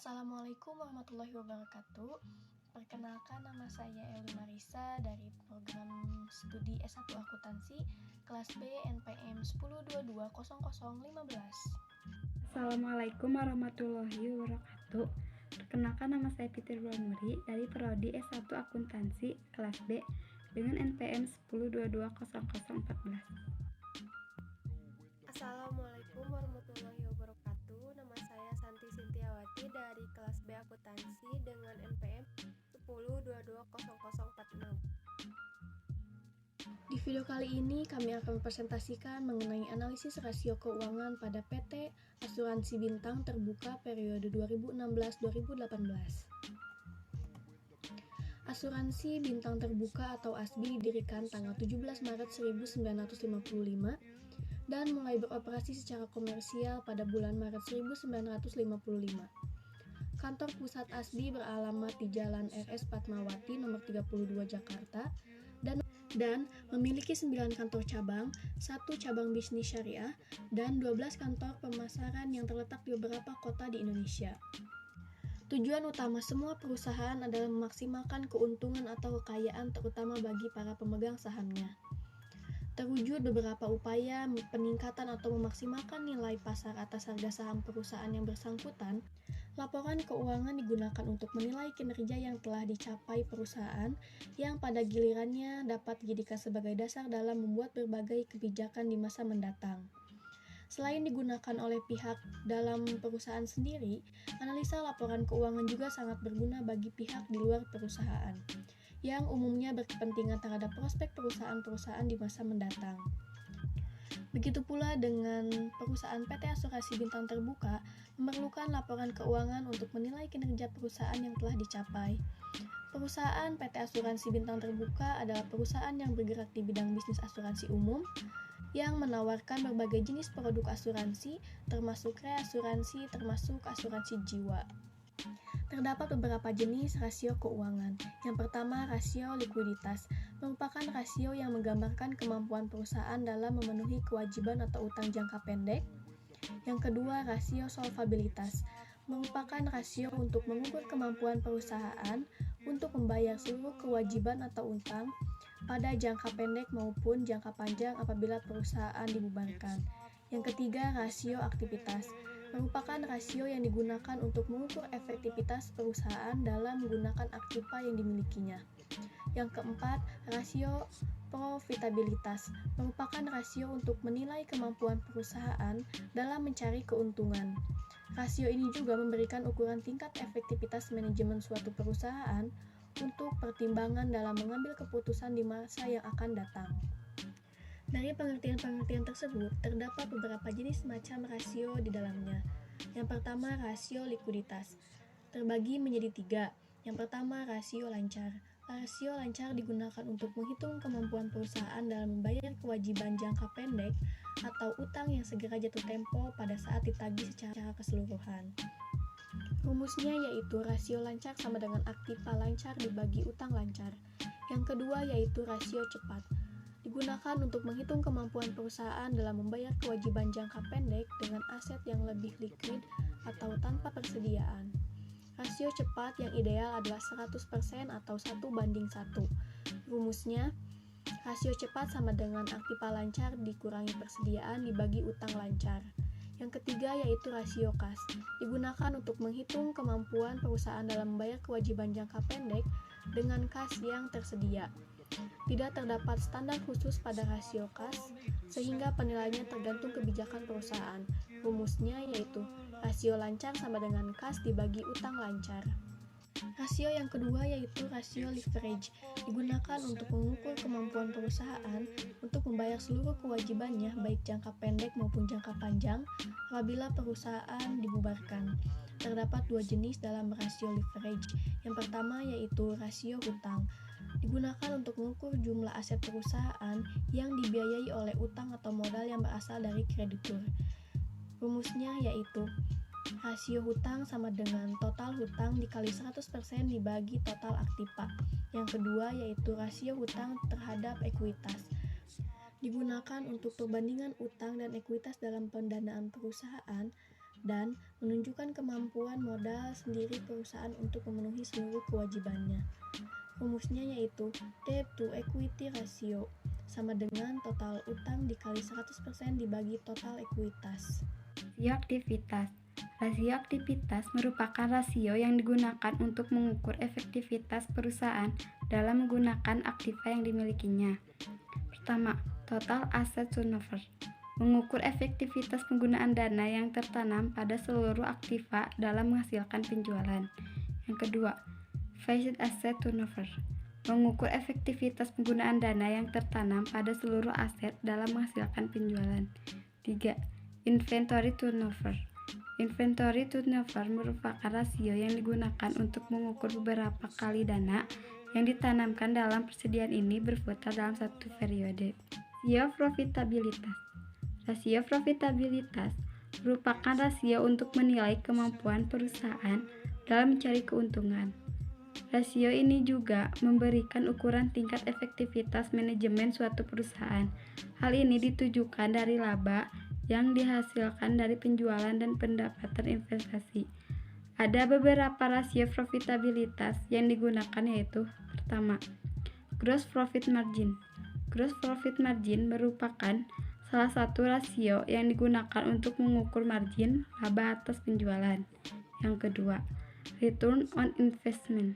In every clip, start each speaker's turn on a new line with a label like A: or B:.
A: Assalamualaikum warahmatullahi wabarakatuh. Perkenalkan, nama saya Eli Marisa dari program studi S1 Akuntansi kelas B NPM 10220015.
B: Assalamualaikum warahmatullahi wabarakatuh. Perkenalkan, nama saya Fitri Nur dari prodi S1 Akuntansi kelas B dengan NPM 10220014.
C: Assalamualaikum warahmatullahi wabarakatuh. Nama saya Santi Sintiawati dari kelas B Akuntansi dengan NPM 10220046.
A: Di video kali ini kami akan mempresentasikan mengenai analisis rasio keuangan pada PT Asuransi Bintang Terbuka periode 2016-2018. Asuransi Bintang Terbuka atau ASBI didirikan tanggal 17 Maret 1955 dan mulai beroperasi secara komersial pada bulan Maret 1955. Kantor pusat ASBI beralamat di Jalan RS Fatmawati nomor 32 Jakarta dan memiliki 9 kantor cabang, 1 cabang bisnis syariah, dan 12 kantor pemasaran yang terletak di beberapa kota di Indonesia. Tujuan utama semua perusahaan adalah memaksimalkan keuntungan atau kekayaan terutama bagi para pemegang sahamnya. Terwujud beberapa upaya peningkatan atau memaksimalkan nilai pasar atas harga saham perusahaan yang bersangkutan. Laporan keuangan digunakan untuk menilai kinerja yang telah dicapai perusahaan yang pada gilirannya dapat dijadikan sebagai dasar dalam membuat berbagai kebijakan di masa mendatang. Selain digunakan oleh pihak dalam perusahaan sendiri, analisa laporan keuangan juga sangat berguna bagi pihak di luar perusahaan yang umumnya berkepentingan terhadap prospek perusahaan-perusahaan di masa mendatang. Begitu pula dengan perusahaan PT Asuransi Bintang Terbuka memerlukan laporan keuangan untuk menilai kinerja perusahaan yang telah dicapai. Perusahaan PT Asuransi Bintang Terbuka adalah perusahaan yang bergerak di bidang bisnis asuransi umum yang menawarkan berbagai jenis produk asuransi termasuk reasuransi termasuk asuransi jiwa. Terdapat beberapa jenis rasio keuangan. Yang pertama, rasio likuiditas, merupakan rasio yang menggambarkan kemampuan perusahaan dalam memenuhi kewajiban atau utang jangka pendek. Yang kedua, rasio solvabilitas, merupakan rasio untuk mengukur kemampuan perusahaan untuk membayar seluruh kewajiban atau utang pada jangka pendek maupun jangka panjang apabila perusahaan dibubarkan. Yang ketiga, rasio aktivitas, merupakan rasio yang digunakan untuk mengukur efektivitas perusahaan dalam menggunakan aktiva yang dimilikinya. Yang keempat, rasio profitabilitas, merupakan rasio untuk menilai kemampuan perusahaan dalam mencari keuntungan. Rasio ini juga memberikan ukuran tingkat efektivitas manajemen suatu perusahaan untuk pertimbangan dalam mengambil keputusan di masa yang akan datang. Dari pengertian-pengertian tersebut, terdapat beberapa jenis macam rasio di dalamnya. Yang pertama, rasio likuiditas. Terbagi menjadi 3. Yang pertama, rasio lancar. Rasio lancar digunakan untuk menghitung kemampuan perusahaan dalam membayar kewajiban jangka pendek atau utang yang segera jatuh tempo pada saat ditagih secara keseluruhan. Rumusnya yaitu rasio lancar sama dengan aktiva lancar dibagi utang lancar. Yang kedua yaitu rasio cepat. Digunakan untuk menghitung kemampuan perusahaan dalam membayar kewajiban jangka pendek dengan aset yang lebih liquid atau tanpa persediaan. Rasio cepat yang ideal adalah 100% atau 1:1. Rumusnya, rasio cepat sama dengan aktiva lancar dikurangi persediaan dibagi utang lancar. Yang ketiga yaitu rasio kas. Digunakan untuk menghitung kemampuan perusahaan dalam membayar kewajiban jangka pendek dengan kas yang tersedia. Tidak terdapat standar khusus pada rasio kas, sehingga penilaiannya tergantung kebijakan perusahaan. Rumusnya yaitu rasio lancar sama dengan kas dibagi utang lancar. Rasio yang kedua yaitu rasio leverage, digunakan untuk mengukur kemampuan perusahaan untuk membayar seluruh kewajibannya baik jangka pendek maupun jangka panjang apabila perusahaan dibubarkan. Terdapat 2 jenis dalam rasio leverage. Yang pertama yaitu rasio hutang, digunakan untuk mengukur jumlah aset perusahaan yang dibiayai oleh utang atau modal yang berasal dari kreditur. Rumusnya yaitu rasio hutang sama dengan total hutang dikali 100% dibagi total aktiva. Yang kedua yaitu rasio hutang terhadap ekuitas. Digunakan untuk perbandingan utang dan ekuitas dalam pendanaan perusahaan dan menunjukkan kemampuan modal sendiri perusahaan untuk memenuhi seluruh kewajibannya. Rumusnya yaitu debt to equity ratio sama dengan total utang dikali 100% dibagi total ekuitas.
B: Rasio aktivitas. Rasio aktivitas merupakan rasio yang digunakan untuk mengukur efektivitas perusahaan dalam menggunakan aktiva yang dimilikinya. Pertama, total asset turnover. Mengukur efektivitas penggunaan dana yang tertanam pada seluruh aktiva dalam menghasilkan penjualan. Yang kedua, fixed asset turnover. Mengukur efektivitas penggunaan dana yang tertanam pada seluruh aset dalam menghasilkan penjualan. 3. Inventory turnover. Inventory turnover merupakan rasio yang digunakan untuk mengukur beberapa kali dana yang ditanamkan dalam persediaan ini berputar dalam satu periode. Rasio profitabilitas. Rasio profitabilitas merupakan rasio untuk menilai kemampuan perusahaan dalam mencari keuntungan. Rasio ini juga memberikan ukuran tingkat efektivitas manajemen suatu perusahaan. Hal ini ditujukan dari laba yang dihasilkan dari penjualan dan pendapatan investasi. Ada beberapa rasio profitabilitas yang digunakan yaitu: pertama, gross profit margin. Gross profit margin merupakan salah satu rasio yang digunakan untuk mengukur margin laba atas penjualan. Yang kedua, return on investment.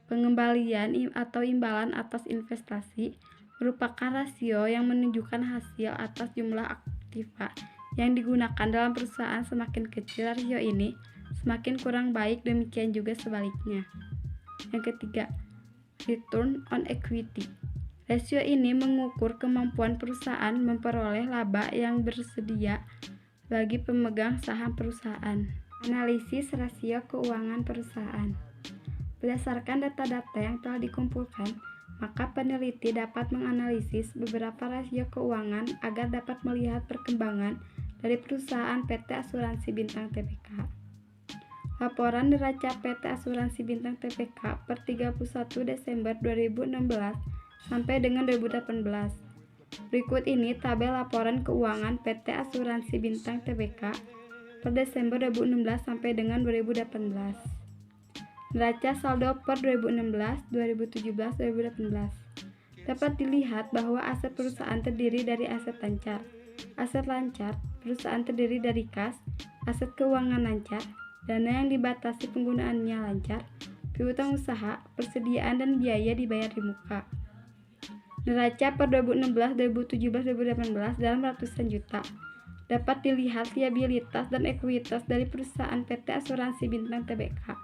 B: Pengembalian atau imbalan atas investasi merupakan rasio yang menunjukkan hasil atas jumlah aktiva yang digunakan dalam perusahaan. Semakin kecil rasio ini, semakin kurang baik, demikian juga sebaliknya. Yang ketiga, return on equity. Rasio ini mengukur kemampuan perusahaan memperoleh laba yang bersedia bagi pemegang saham perusahaan. Analisis rasio keuangan perusahaan. Berdasarkan data-data yang telah dikumpulkan, maka peneliti dapat menganalisis beberapa rasio keuangan agar dapat melihat perkembangan dari perusahaan PT Asuransi Bintang Tbk. Laporan neraca PT Asuransi Bintang Tbk per 31 Desember 2016 sampai dengan 2018. Berikut ini tabel laporan keuangan PT Asuransi Bintang Tbk per Desember 2016 sampai dengan 2018. Neraca saldo per 2016, 2017, 2018. Dapat dilihat bahwa aset perusahaan terdiri dari aset lancar. Aset lancar perusahaan terdiri dari kas, aset keuangan lancar, dana yang dibatasi penggunaannya lancar, piutang usaha, persediaan dan biaya dibayar di muka. Neraca per 2016, 2017, 2018 dalam ratusan juta. Dapat dilihat liabilitas dan ekuitas dari perusahaan PT Asuransi Bintang Tbk.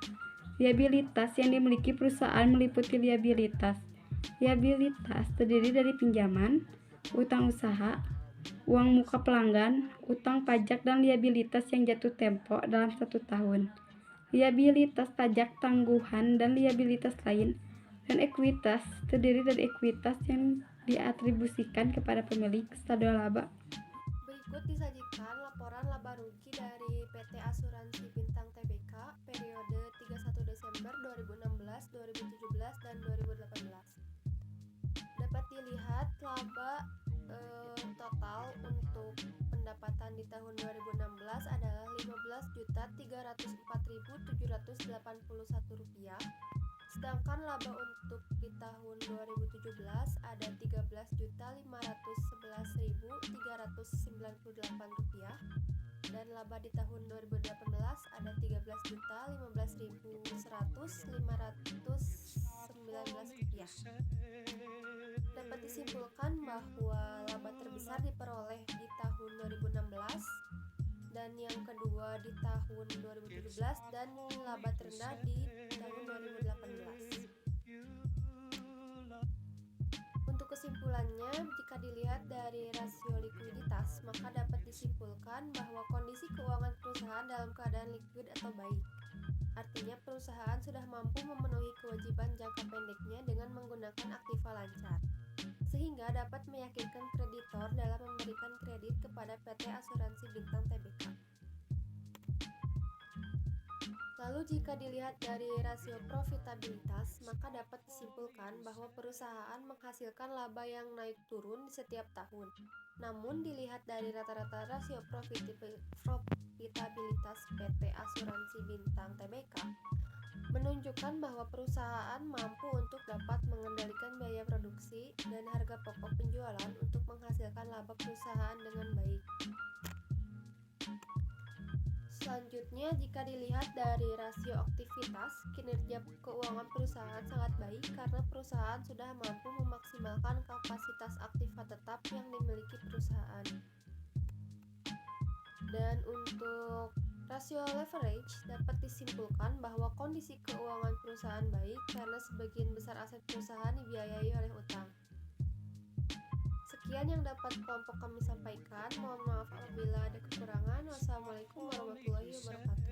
B: Liabilitas yang dimiliki perusahaan meliputi liabilitas. Liabilitas terdiri dari pinjaman, utang usaha, uang muka pelanggan, utang pajak, dan liabilitas yang jatuh tempo dalam 1 tahun. Liabilitas pajak tangguhan dan liabilitas lain. Dan ekuitas terdiri dari ekuitas yang diatribusikan kepada pemilik saldo laba.
C: Berikut disajikan laporan laba rugi dari PT Asuransi Bintang Tbk periode 31 Desember 2016, 2017, dan 2018. Dapat dilihat laba total untuk pendapatan di tahun 2016 adalah Rp15.304.781, sedangkan laba untuk di tahun 2017 ada Rp13.411.398 dan laba di tahun 2018 ada Rp13.15.119. Dapat disimpulkan bahwa laba terbesar diperoleh di tahun 2016 dan yang kedua di tahun 2017 dan laba terendah di tahun 2018. Untuk kesimpulannya, jika dilihat dari rasio likuiditas, maka dapat disimpulkan bahwa kondisi keuangan perusahaan dalam keadaan likuid atau baik. Artinya perusahaan sudah mampu memenuhi kewajiban jangka pendeknya dengan menggunakan aktiva lancar, sehingga dapat meyakinkan kreditor dalam memberikan kredit kepada PT Asuransi Bintang Tbk. Lalu jika dilihat dari rasio profitabilitas, maka dapat disimpulkan bahwa perusahaan menghasilkan laba yang naik turun di setiap tahun. Namun dilihat dari rata-rata rasio profitabilitas profitabilitas PT Asuransi Bintang Tbk menunjukkan bahwa perusahaan mampu untuk dapat mengendalikan biaya produksi dan harga pokok penjualan untuk menghasilkan laba perusahaan dengan baik. Selanjutnya, jika dilihat dari rasio aktivitas, kinerja keuangan perusahaan sangat baik karena perusahaan sudah mampu memaksimalkan kapasitas aktiva tetap yang dimiliki perusahaan. Dan untuk rasio leverage dapat disimpulkan bahwa kondisi keuangan perusahaan baik karena sebagian besar aset perusahaan dibiayai oleh utang. Sekian yang dapat kelompok kami sampaikan. Mohon maaf apabila ada kekurangan. Wassalamualaikum warahmatullahi wabarakatuh.